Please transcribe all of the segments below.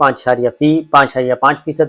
5.5%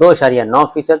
2.9%,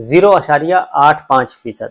0.85%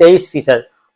23%।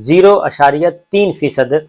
0.3%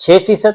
6%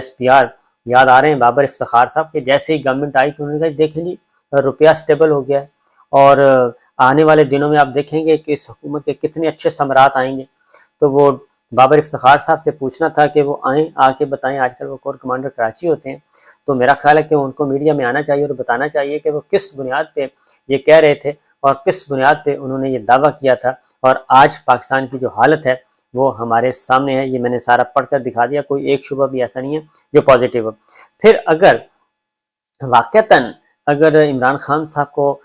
SPR یاد آ رہے ہیں بابر افتخار صاحب کہ جیسے ہی گورنمنٹ آئی تو انہوں نے کہا دیکھیں جی روپیہ سٹیبل ہو گیا ہے، اور آنے والے دنوں میں آپ دیکھیں گے کہ اس حکومت کے کتنے اچھے ثمرات آئیں گے۔ تو وہ بابر افتخار صاحب سے پوچھنا تھا کہ وہ آئیں، آ کے بتائیں، آج کل وہ کور کمانڈر کراچی ہوتے ہیں، تو میرا خیال ہے کہ ان کو میڈیا میں آنا چاہیے اور بتانا چاہیے کہ وہ کس بنیاد پہ یہ کہہ رہے تھے اور کس بنیاد پہ انہوں نے یہ دعویٰ کیا تھا، اور آج پاکستان کی جو حالت ہے وہ ہمارے سامنے ہے۔ یہ میں نے سارا پڑھ کر دکھا دیا، کوئی ایک شبہ بھی ایسا نہیں ہے جو پازیٹیو ہو۔ پھر اگر واقعتاً اگر عمران خان صاحب کو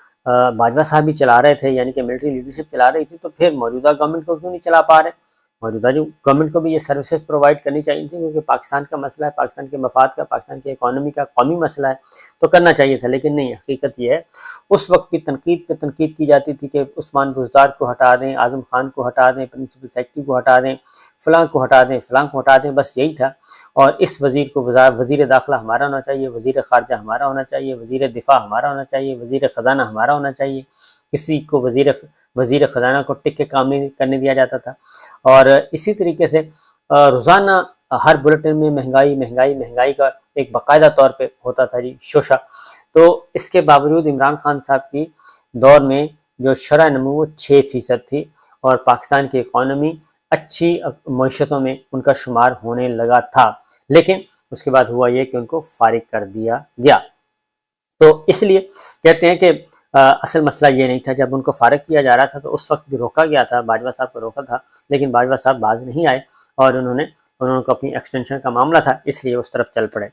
باجوہ صاحب بھی چلا رہے تھے، یعنی کہ ملٹری لیڈرشپ چلا رہی تھی، تو پھر موجودہ گورنمنٹ کو کیوں نہیں چلا پا رہے؟ موجودہ جو گورنمنٹ کو بھی یہ سروسز پرووائڈ کرنی چاہیے تھی، کیونکہ پاکستان کا مسئلہ ہے، پاکستان کے مفاد کا، پاکستان کی اکانومی کا، قومی مسئلہ ہے، تو کرنا چاہیے تھا، لیکن نہیں۔ حقیقت یہ ہے اس وقت بھی تنقید پہ تنقید کی جاتی تھی کہ عثمان بزدار کو ہٹا دیں، اعظم خان کو ہٹا دیں، پرنسپل سیکرٹری کو ہٹا دیں، فلاں کو ہٹا دیں، فلاں کو ہٹا دیں، بس یہی تھا۔ اور اس وزیر کو وزیر داخلہ ہمارا ہونا چاہیے، وزیر خارجہ ہمارا ہونا چاہیے، وزیر دفاع ہمارا ہونا چاہیے، وزیر خزانہ ہمارا ہونا چاہیے، کسی کو وزیر خزانہ کو ٹک کے کام نہیں کرنے دیا جاتا تھا۔ اور اسی طریقے سے روزانہ ہر بلٹن میں مہنگائی مہنگائی مہنگائی کا ایک باقاعدہ طور پہ ہوتا تھا جی شوشہ۔ تو اس کے باوجود عمران خان صاحب کی دور میں جو شرح نمو 6% تھی، اور پاکستان کی اکانومی اچھی معیشتوں میں ان کا شمار ہونے لگا تھا، لیکن اس کے بعد ہوا یہ کہ ان کو فارغ کر دیا گیا۔ تو اس لیے کہتے ہیں کہ اصل مسئلہ یہ نہیں تھا، جب ان کو فارغ کیا جا رہا تھا تو اس وقت بھی روکا گیا تھا، باجوہ صاحب کو روکا تھا، لیکن باجوہ صاحب باز نہیں آئے، اور انہوں کو اپنی ایکسٹینشن کا معاملہ تھا، اس لیے اس طرف چل پڑے۔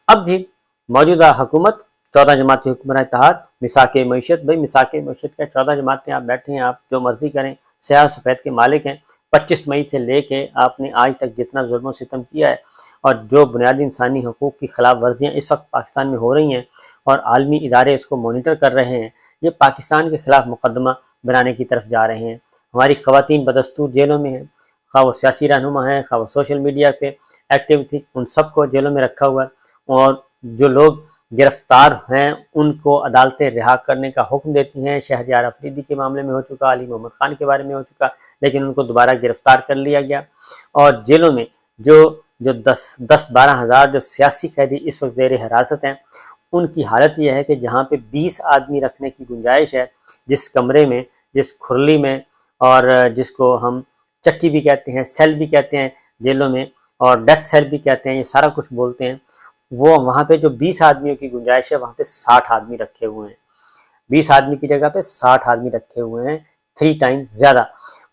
اب جی موجودہ حکومت 14 جماعتی حکمراں اتحاد، مساق معیشت، بھائی مساق معیشت کا 14 جماعتیں آپ بیٹھے ہیں، آپ جو مرضی کریں، سیاہ سفید کے مالک ہیں۔ 25 مئی سے لے کے آپ نے آج تک جتنا ظلم و ستم کیا ہے اور جو بنیادی انسانی حقوق کی خلاف ورزیاں اس وقت پاکستان میں ہو رہی ہیں اور عالمی ادارے اس کو مانیٹر کر رہے ہیں، یہ پاکستان کے خلاف مقدمہ بنانے کی طرف جا رہے ہیں۔ ہماری خواتین بدستور جیلوں میں ہیں، خواہ وہ سیاسی رہنما ہیں، خواہ وہ سوشل میڈیا پہ ایکٹیو تھی، ان سب کو جیلوں میں رکھا ہوا ہے، اور جو لوگ گرفتار ہیں ان کو عدالتیں رہا کرنے کا حکم دیتی ہیں۔ شہریار افریدی کے معاملے میں ہو چکا، علی محمد خان کے بارے میں ہو چکا، لیکن ان کو دوبارہ گرفتار کر لیا گیا۔ اور جیلوں میں جو 10-12 ہزار جو سیاسی قیدی اس وقت زیر حراست ہیں، ان کی حالت یہ ہے کہ جہاں پہ 20 آدمی رکھنے کی گنجائش ہے، جس کمرے میں، جس کھرلی میں، اور جس کو ہم چکی بھی کہتے ہیں، سیل بھی کہتے ہیں جیلوں میں، اور ڈیتھ سیل بھی کہتے ہیں، یہ سارا کچھ بولتے ہیں، وہ وہاں پہ جو 20 آدمیوں کی گنجائش ہے وہاں پہ 60 آدمی رکھے ہوئے ہیں۔ 20 آدمی کی جگہ پہ 60 آدمی رکھے ہوئے ہیں، 3 ٹائم زیادہ۔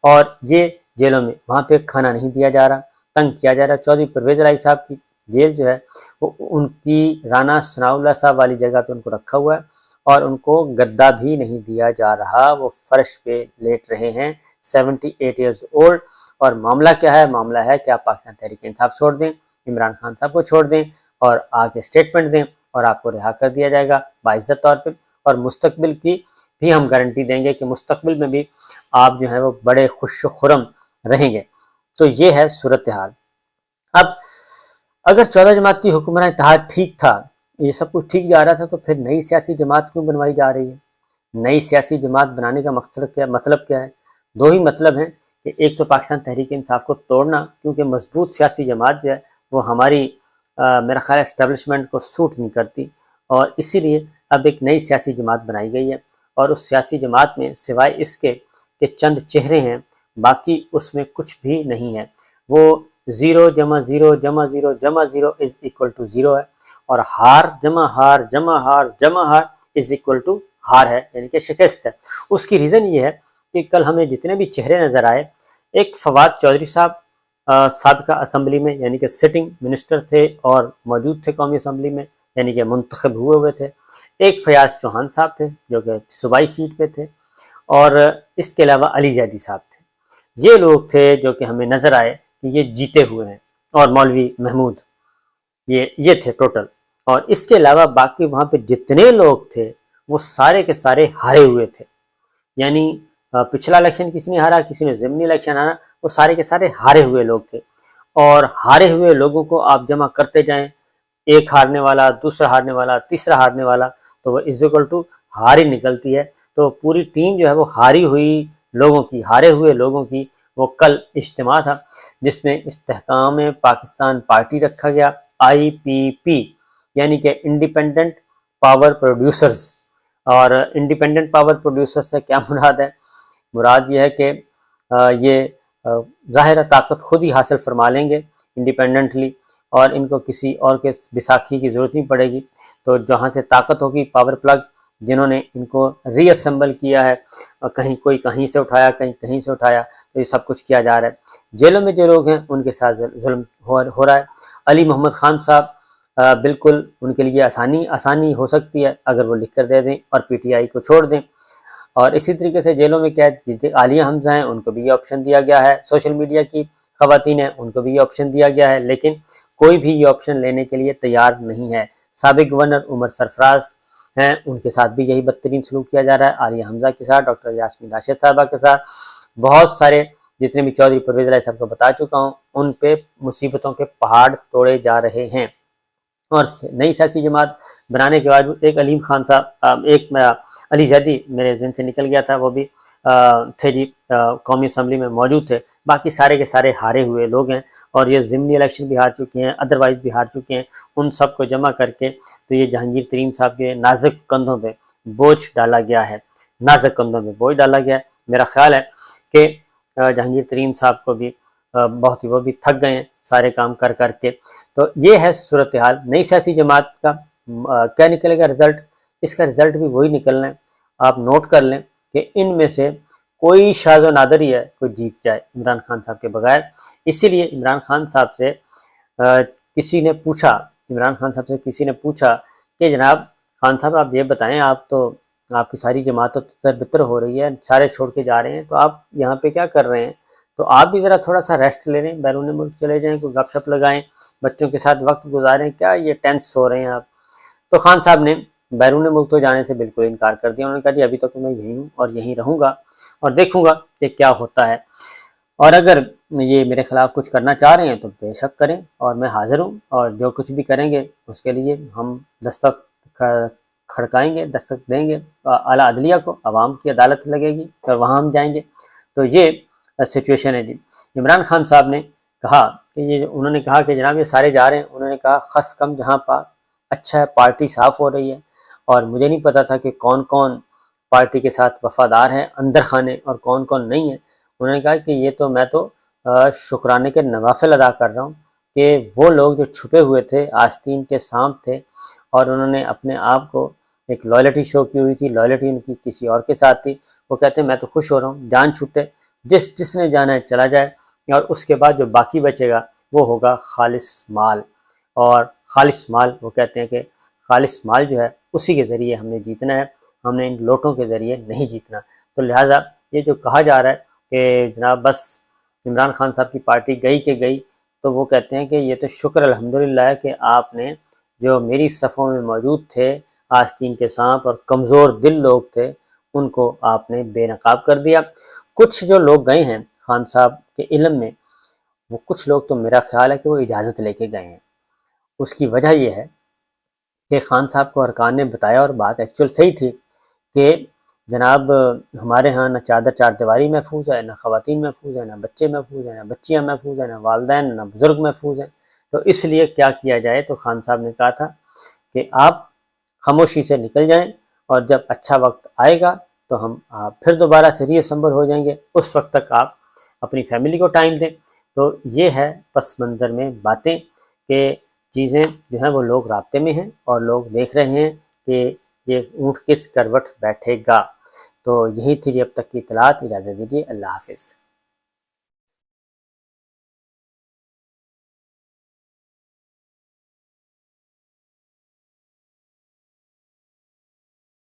اور یہ جیلوں میں وہاں پہ کھانا نہیں دیا جا رہا، تنگ کیا جا رہا۔ چودھری پرویز الہی صاحب کی جیل جو ہے وہ ان کی رانا ثناء اللہ صاحب والی جگہ پہ ان کو رکھا ہوا ہے، اور ان کو گدا بھی نہیں دیا جا رہا، وہ فرش پہ لیٹ رہے ہیں، 78 ایئرز اولڈ۔ اور معاملہ کیا ہے؟ معاملہ ہے کہ آپ پاکستان تحریک انصاف چھوڑ دیں، عمران خان صاحب کو چھوڑ دیں، اور آگے اسٹیٹمنٹ دیں، اور آپ کو رہا کر دیا جائے گا باعزت طور پہ، اور مستقبل کی بھی ہم گارنٹی دیں گے کہ مستقبل میں بھی آپ جو ہیں وہ بڑے خوش و خرم رہیں گے۔ تو یہ ہے صورتحال۔ اب اگر 14 جماعتی حکمراں اتحاد ٹھیک تھا، یہ سب کچھ ٹھیک جا رہا تھا، تو پھر نئی سیاسی جماعت کیوں بنوائی جا رہی ہے؟ نئی سیاسی جماعت بنانے کا مطلب کیا ہے؟ 2 ہی مطلب ہیں کہ ایک تو پاکستان تحریک انصاف کو توڑنا، کیونکہ مضبوط سیاسی جماعت جو ہے وہ ہماری میرا خیال ہے اسٹیبلشمنٹ کو سوٹ نہیں کرتی، اور اسی لیے اب ایک نئی سیاسی جماعت بنائی گئی ہے، اور اس سیاسی جماعت میں سوائے اس کے کہ چند چہرے ہیں، باقی اس میں کچھ بھی نہیں ہے۔ وہ 0 جمع 0 جمع 0 جمع 0 از اکول ٹو 0 ہے، اور ہار جمع ہار جمع ہار جمع ہار از اکول ٹو ہار ہے، یعنی کہ شکست ہے۔ اس کی ریزن یہ ہے کہ کل ہمیں جتنے بھی چہرے نظر آئے، ایک فواد چودھری صاحب سابقہ اسمبلی میں، یعنی کہ سٹنگ منسٹر تھے اور موجود تھے قومی اسمبلی میں، یعنی کہ منتخب ہوئے تھے، ایک فیاض چوہان صاحب تھے جو کہ صوبائی سیٹ پہ تھے، اور اس کے علاوہ علی زیدی صاحب تھے۔ یہ لوگ تھے جو کہ ہمیں نظر آئے کہ یہ جیتے ہوئے ہیں، اور مولوی محمود، یہ تھے ٹوٹل۔ اور اس کے علاوہ باقی وہاں پہ جتنے لوگ تھے وہ سارے کے سارے ہارے ہوئے تھے، یعنی پچھلا الیکشن کسی نے ہارا، کسی نے ضمنی الیکشن ہارا، وہ سارے کے سارے ہارے ہوئے لوگ تھے۔ اور ہارے ہوئے لوگوں کو آپ جمع کرتے جائیں، ایک ہارنے والا، دوسرا ہارنے والا، تیسرا ہارنے والا، تو وہ از اکول ٹو ہار ہی نکلتی ہے۔ تو پوری ٹیم جو ہے وہ ہاری ہوئی لوگوں کی، ہارے ہوئے لوگوں کی، وہ کل اجتماع تھا جس میں استحکام پاکستان پارٹی رکھا گیا، IPP، یعنی کہ انڈیپینڈنٹ پاور پروڈیوسرز۔ اور انڈیپینڈنٹ پاور پروڈیوسر سے کیا مراد ہے؟ مراد یہ ہے کہ یہ ظاہر طاقت خود ہی حاصل فرما لیں گے انڈیپینڈنٹلی، اور ان کو کسی اور کے بساکھی کی ضرورت نہیں پڑے گی۔ تو جہاں سے طاقت ہوگی، پاور پلگ جنہوں نے ان کو ری اسمبل کیا ہے، کہیں کوئی کہیں سے اٹھایا، کہیں کہیں سے اٹھایا، تو یہ سب کچھ کیا جا رہا ہے۔ جیلوں میں جو لوگ ہیں ان کے ساتھ ظلم ہو رہا ہے۔ علی محمد خان صاحب بالکل ان کے لیے آسانی ہو سکتی ہے اگر وہ لکھ کر دے دیں اور پی ٹی آئی کو چھوڑ دیں۔ اور اسی طریقے سے جیلوں میں قید عالیہ حمزہ ہیں، ان کو بھی یہ آپشن دیا گیا ہے۔ سوشل میڈیا کی خواتین ہیں، ان کو بھی یہ آپشن دیا گیا ہے، لیکن کوئی بھی یہ آپشن لینے کے لیے تیار نہیں ہے۔ سابق گورنر عمر سرفراز ہیں، ان کے ساتھ بھی یہی بدترین سلوک کیا جا رہا ہے۔ عالیہ حمزہ کے ساتھ، ڈاکٹر یاسمین راشد صاحبہ کے ساتھ، بہت سارے جتنے بھی چودھری پرویز الہی صاحب کو بتا چکا ہوں، ان پہ مصیبتوں کے پہاڑ توڑے جا رہے ہیں۔ اور نئی سیاسی جماعت بنانے کے بعد ایک علیم خان صاحب، ایک علی زیدی میرے ذہن سے نکل گیا تھا، وہ بھی تھے جی، قومی اسمبلی میں موجود تھے۔ باقی سارے کے سارے ہارے ہوئے لوگ ہیں، اور یہ ضمنی الیکشن بھی ہار چکے ہیں، ادروائز بھی ہار چکے ہیں۔ ان سب کو جمع کر کے تو یہ جہانگیر ترین صاحب کے نازک کندھوں پہ بوجھ ڈالا گیا ہے، نازک کندھوں پہ بوجھ ڈالا گیا ہے۔ میرا خیال ہے کہ جہانگیر ترین صاحب کو بھی بہت ہی، وہ بھی تھک گئے ہیں سارے کام کر کر کے۔ تو یہ ہے صورتحال نئی سیاسی جماعت کا۔ کیا نکلے گا رزلٹ؟ اس کا رزلٹ بھی وہی نکلنا ہے۔ آپ نوٹ کر لیں کہ ان میں سے کوئی شاذ و نادر ہی ہے کوئی جیت جائے عمران خان صاحب کے بغیر۔ اسی لیے عمران خان صاحب سے کسی نے پوچھا کہ جناب خان صاحب آپ یہ بتائیں، آپ کی ساری جماعت تو تر بتر ہو رہی ہے، سارے چھوڑ کے جا رہے ہیں، تو آپ یہاں پہ کیا کر رہے ہیں؟ تو آپ بھی ذرا تھوڑا سا ریسٹ لے لیں، بیرون ملک چلے جائیں، کوئی گپ شپ لگائیں، بچوں کے ساتھ وقت گزاریں، کیا یہ ٹینس ہو رہے ہیں آپ؟ تو خان صاحب نے بیرون ملک تو جانے سے بالکل انکار کر دیا۔ انہوں نے کہا جی ابھی تک میں یہیں ہوں اور یہیں رہوں گا اور دیکھوں گا کہ کیا ہوتا ہے، اور اگر یہ میرے خلاف کچھ کرنا چاہ رہے ہیں تو بے شک کریں، اور میں حاضر ہوں، اور جو کچھ بھی کریں گے اس کے لیے ہم دستک کھڑکائیں گے، دستک دیں گے اعلیٰ عدلیہ کو، عوام کی عدالت لگے گی اور وہاں ہم جائیں گے۔ تو یہ سچویشن ہے جی۔ عمران خان صاحب نے کہا کہ انہوں نے کہا کہ جناب یہ سارے جا رہے ہیں، انہوں نے کہا خس کم جہاں پاک، اچھا ہے پارٹی صاف ہو رہی ہے، اور مجھے نہیں پتا تھا کہ کون کون پارٹی کے ساتھ وفادار ہے اندر خانے اور کون کون نہیں ہے۔ انہوں نے کہا کہ یہ تو میں تو شکرانے کے نوافل ادا کر رہا ہوں کہ وہ لوگ جو چھپے ہوئے تھے، آستین کے سانپ تھے، اور انہوں نے اپنے آپ کو ایک لائلٹی شو کی ہوئی تھی، لائلٹی ان کی کسی اور کے ساتھ تھی، وہ کہتے ہیں میں تو خوش ہو رہا ہوں، جان چھوٹے، جس نے جانا ہے چلا جائے، اور اس کے بعد جو باقی بچے گا وہ ہوگا خالص مال۔ اور خالص مال، وہ کہتے ہیں کہ خالص مال جو ہے اسی کے ذریعے ہم نے جیتنا ہے، ہم نے ان لوٹوں کے ذریعے نہیں جیتنا۔ تو لہٰذا یہ جو کہا جا رہا ہے کہ جناب بس عمران خان صاحب کی پارٹی گئی کہ گئی، تو وہ کہتے ہیں کہ یہ تو شکر الحمدللہ ہے کہ آپ نے جو میری صفوں میں موجود تھے، آستین کے سانپ اور کمزور دل لوگ تھے، ان کو آپ نے بے نقاب کر دیا۔ کچھ جو لوگ گئے ہیں خان صاحب کے علم میں، وہ کچھ لوگ تو میرا خیال ہے کہ وہ اجازت لے کے گئے ہیں۔ اس کی وجہ یہ ہے کہ خان صاحب کو ارکان نے بتایا، اور بات ایکچوئل صحیح تھی، کہ جناب ہمارے ہاں نہ چادر چار دیواری محفوظ ہے، نہ خواتین محفوظ ہیں، نہ بچے محفوظ ہیں، نہ بچیاں محفوظ ہیں، نہ والدین، نہ بزرگ محفوظ ہیں۔ تو اس لیے کیا کیا جائے؟ تو خان صاحب نے کہا تھا کہ آپ خاموشی سے نکل جائیں، اور جب اچھا وقت آئے گا تو ہم پھر دوبارہ سے ری اسمبل ہو جائیں گے، اس وقت تک آپ اپنی فیملی کو ٹائم دیں۔ تو یہ ہے پس منظر میں باتیں کہ چیزیں جو ہیں وہ لوگ رابطے میں ہیں، اور لوگ دیکھ رہے ہیں کہ یہ اونٹ کس کروٹ بیٹھے گا۔ تو یہی تھی اب تک کی اطلاعات، اجازت دیجیے، اللہ حافظ۔